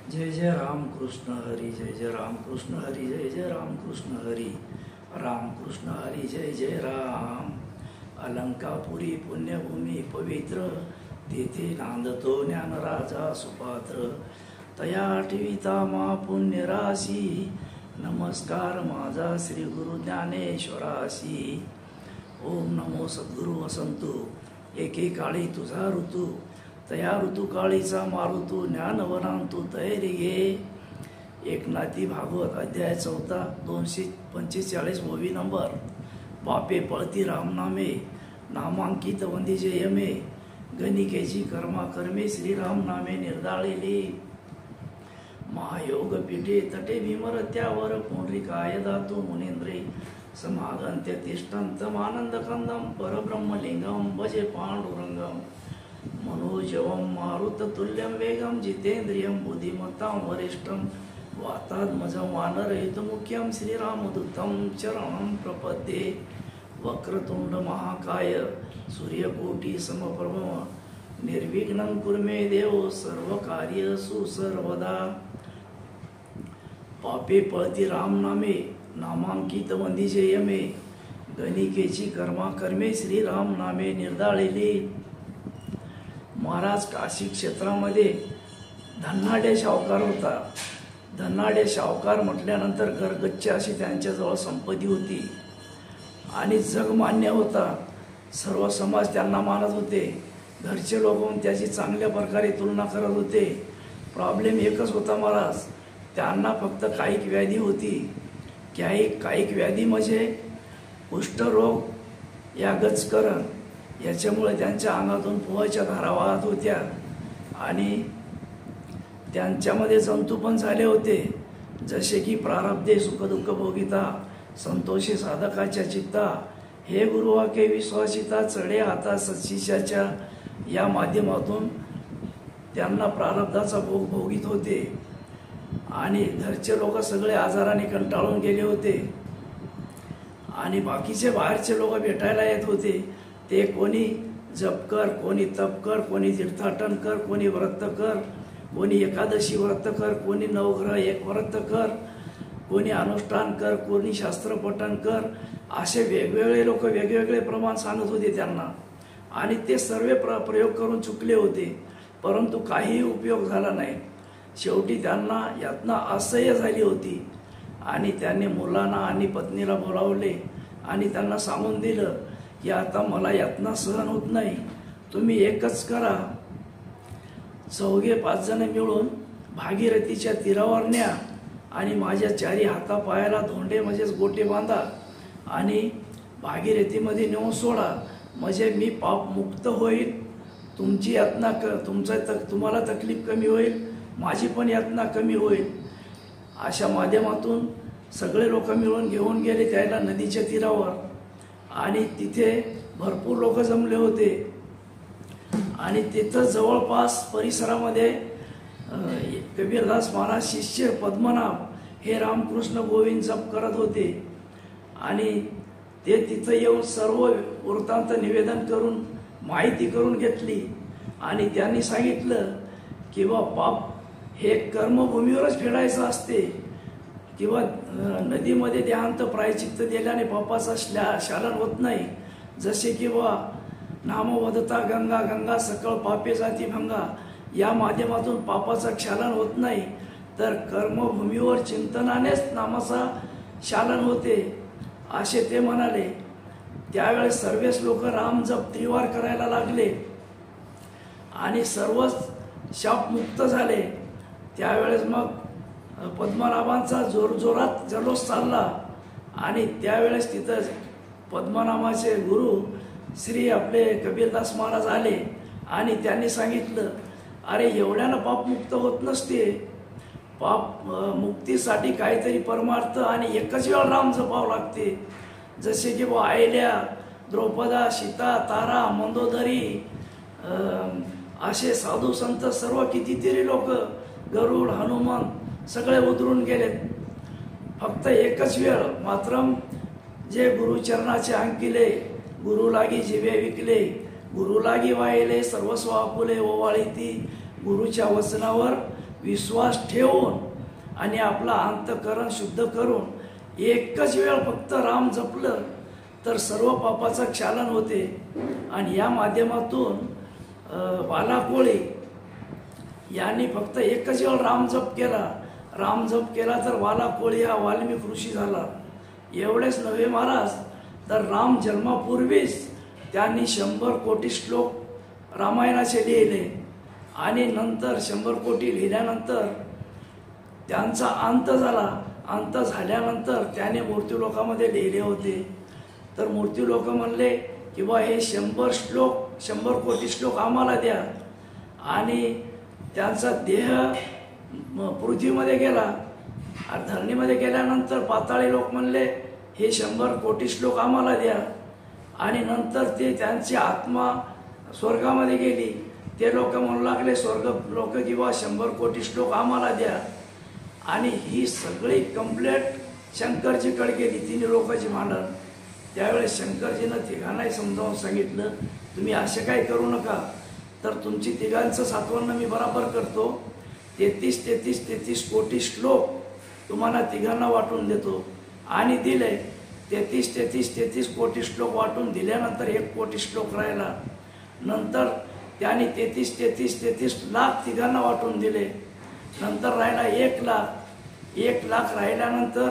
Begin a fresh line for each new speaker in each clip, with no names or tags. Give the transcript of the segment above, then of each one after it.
जय जय राम कृष्ण हरी, जय जय राम कृष्ण हरी, जय जय राम कृष्ण हरी, राम कृष्ण हरी जय जय राम. अलंकापुरी पुण्यभूमी पवित्र, तेथे नांदतो ज्ञानराजा सुपात्र. तया आठविता मा पुण्यराशी, नमस्कार माझा श्री गुरु ज्ञानेश्वराशी. ओम नमो सद्गुरु वसंतु, एकेकाळी तुझा ऋतू, तया ऋतुकाळीचा मारुतू, ज्ञानवनांतू तयारी घे. एकनाथी भागवत अध्याय 4 245 ओवी नंबर. पापे पळती रामनामे, नामांकित वंदिजे यमे, गणिकेची कर्मा कर्मे श्रीराम नामे निर्दाळलेली. महायोग पीठे तटे भीमरत्यावर, पुंडरीकाय दातु मुनींद्रे, समागंत्य तिष्ठंतम आनंदकंदम, परब्रह्मलिंगम भजे पांडुरंगम. मनोजवम मारुततुल्यं वेगं, जितेंद्रियं बुद्धिमत्तां वरिष्ठं, वातात्मजं वानरहितमुख्यं, श्रीरामदूतं चरणं प्रपद्ये. वक्रतुंड महाकाय सूर्यकोटि समप्रभ, निर्विघ्नं कुरु मे देव, सर्वकार्येषु सर्वदा. पापे पळती राम नामे, नामांकित वंदिजे यमे, गणिकेची कर्मा कर्मे श्रीराम नामे निर्दाळलेली. महाराज काशी क्षेत्रामध्ये धनाढ्य सावकार होता. धनाढ्य सावकार म्हटल्यानंतर घरगच्ची अशी त्यांच्याजवळ संपत्ती होती आणि जगमान्य होता. सर्व समाज त्यांना मानत होते. घरचे लोक त्याची चांगल्या प्रकारे तुलना करत होते. प्रॉब्लेम एकच होता महाराज, त्यांना फक्त कायिक व्याधी होती. कायिक व्याधी म्हणजे कुष्ठरोग या गचकरण, याच्यामुळे त्यांच्या अंगातून पोहाच्या धारा वाहत होत्या आणि त्यांच्यामध्ये जंतू पण झाले होते. जसे की प्रारब्धे सुखदुःख भोगिता, संतोषे साधकाच्या चित्ता, हे गुरुवाक्य विश्वासिता, चढे हाता सत्शिष्याच्या, या माध्यमातून त्यांना प्रारब्धाचा भोग भोगीत होते. आणि घरचे लोक सगळे आजाराने कंटाळून गेले होते आणि बाकीचे बाहेरचे लोक भेटायला येत होते. ते कोणी जप कर, कोणी तप कर, कोणी तीर्थाटन कर, कोणी व्रत कर, कोणी एकादशी व्रत कर, कोणी नवग्रह एक व्रत कर, कोणी अनुष्ठान कर, कोणी शास्त्र पठण कर, असे वेगवेगळे लोक वेगवेगळे प्रमाण सांगत होते त्यांना. आणि ते सर्व प्रयोग करून चुकले होते, परंतु काहीही उपयोग झाला नाही. शेवटी त्यांना यातना असह्य झाली होती आणि त्यांनी मुलांना आणि पत्नीला बोलावले आणि त्यांना सांगून दिलं की आता मला यातना सहन होत नाही, तुम्ही एकच करा, 4-5 जण मिळून भागीरथीच्या तीरावर न्या आणि माझ्या चारी हातापायाला धोंडे म्हणजेच गोटे बांधा आणि भागीरथीमध्ये नेऊन सोडा, म्हणजे मी पाप मुक्त होईल, तुमची यातना तुम्हाला तकलीफ कमी होईल, माझी पण यातना कमी होईल. अशा माध्यमातून सगळे लोक मिळून घेऊन गेले त्याला नदीच्या तीरावर आणि तिथे भरपूर लोक जमले होते. आणि तिथं जवळपास परिसरामध्ये कबीरदास महाराज शिष्य पद्मनाभ हे रामकृष्ण गोविंद जप करत होते आणि ते तिथं येऊन सर्व वृत्तांत निवेदन करून माहिती करून घेतली आणि त्यांनी सांगितलं किंवा पाप हे कर्मभूमीवरच फेडायचं असते किंवा नदीमध्ये देहांत प्रायचित्त दिल्याने पापाचा शालन होत नाही. जसे किंवा नामवदता गंगा गंगा सकळ पापे जाती भंगा, या माध्यमातून पापाचा क्षालन होत नाही, तर कर्मभूमीवर चिंतनानेच नामाचा शालन होते असे ते म्हणाले. त्यावेळेस सर्वच लोक राम जप त्रिवार करायला लागले आणि सर्वच शापमुक्त झाले. त्यावेळेस मग पद्मनाभांचा जोरजोरात जल्लोष चालला आणि त्यावेळेस तिथं पद्मनाभाचे गुरु श्री आपले कबीरदास महाराज आले आणि त्यांनी सांगितलं, अरे एवढ्यानं पाप मुक्त होत नसते, पाप मुक्तीसाठी काहीतरी परमार्थ आणि एकच वेळ राम जपावं लागते. जसे की आयल्या, द्रौपदा, सीता, तारा, मंदोदरी, असे साधू संत सर्व कितीतरी लोक, गरुड, हनुमान सगळे उतरून गेलेत. फक्त एकच वेळ मात्र जे गुरुचरणाचे अंकिले, गुरु लागी जिवे विकले, गुरु लागी वाहिले सर्वस्व आपुले ओवाळी ती, गुरुच्या वचनावर विश्वास ठेवून आणि आपला अंतःकरण शुद्ध करून एकच वेळ फक्त राम जपलं तर सर्व पापाचं क्षालन होते. आणि या माध्यमातून वाला कोळी यांनी फक्त एकच वेळ राम जप केला तर वाला कोळी हा वाल्मिक ऋषी झाला. एवढेच नव्हे महाराज, तर राम जन्मापूर्वीच त्यांनी 100 कोटी श्लोक रामायणाचे लिहिले आणि नंतर 100 कोटी लिहिल्यानंतर त्यांचा अंत झाला. अंत झाल्यानंतर त्याने मृत्यूलोकामध्ये लिहिले होते. तर मृत्यूलोक म्हणले की बा हे 100 कोटी श्लोक आम्हाला द्या. आणि त्यांचा देह पृथ्वीमध्ये गेला. धरणीमध्ये गेल्यानंतर पाताळी लोक म्हणले हे 100 कोटी श्लोक आम्हाला द्या. आणि नंतर ते त्यांची आत्मा स्वर्गामध्ये गेली. ते लोक म्हणू लागले स्वर्ग लोक किंवा 100 कोटी श्लोक आम्हाला द्या. आणि ही सगळी कंप्लेंट शंकरजीकडे गेली, तिन्ही लोकांची भांडण. त्यावेळेस शंकरजीनं तिघांनाही समजावून सांगितलं, तुम्ही असे काय करू नका, तर तुमची तिघांचं सात्वन्न मी बराबर करतो. 33 कोटी श्लोक तुम्हाला तिघांना वाटून देतो. आणि दिले 33 कोटी श्लोक वाटून दिल्यानंतर 1 कोटी श्लोक राहिला. नंतर त्यांनी 33 लाख तिघांना वाटून दिले. नंतर राहिला 1 लाख. 1 लाख राहिल्यानंतर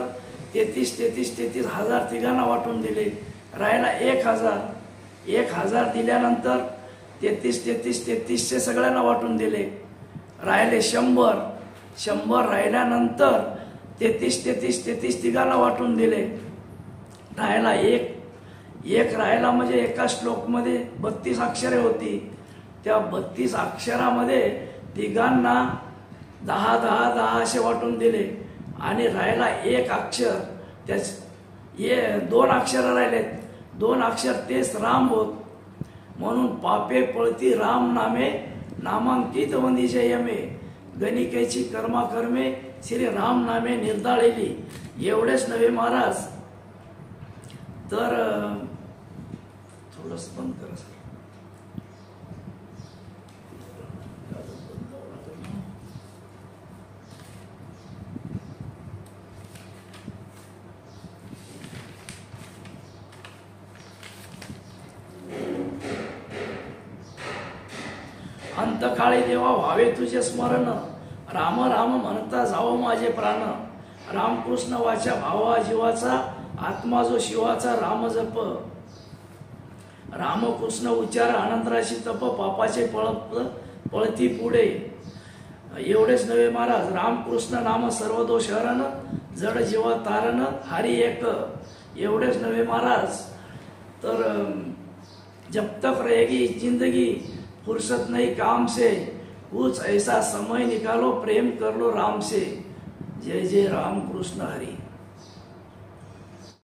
33 हजार तिघांना वाटून दिले. राहिला 1000. 1000 दिल्यानंतर 33 सगळ्यांना वाटून दिले. राहिले 100 राहिल्यानंतर 33 तिघांना वाटून दिले. राहिला 1 राहिला म्हणजे एका श्लोकमध्ये 32 अक्षरे होती. त्या 32 अक्षरामध्ये तिघांना 10 असे वाटून दिले. आणि राहिला 1 अक्षर, त्याच 2 अक्षर राहिलेत. 2 अक्षर तेच राम होत. म्हणून पापे पळती राम नामे नामांकित वंदिजे यमे, गणिकेची कर्माकर्मे श्री राम नामे निर्दाळेली. एवढेच नव्हे महाराज, तर थोडंच बंद करा सर. अंतकाळी देवा व्हावे तुझे स्मरण, राम राम म्हणता जावो माझे प्राण. रामकृष्ण वाचा भावा जीवाचा, आत्मा जो शिवाचा राम जप. रामकृष्ण उच्चार अनंतराशी तप, पापाचे पळती पुढे. एवढेच नव्हे महाराज, रामकृष्ण नाम सर्व दोष हरण, जड जीवा तारण हरी एक. एवढेच नव्हे महाराज, तर जब तक रहेगी जिंदगी फुर्सत नहीं काम से, कुछ ऐसा समय निकालो प्रेम कर लो राम से. जय जय राम कृष्ण हरी.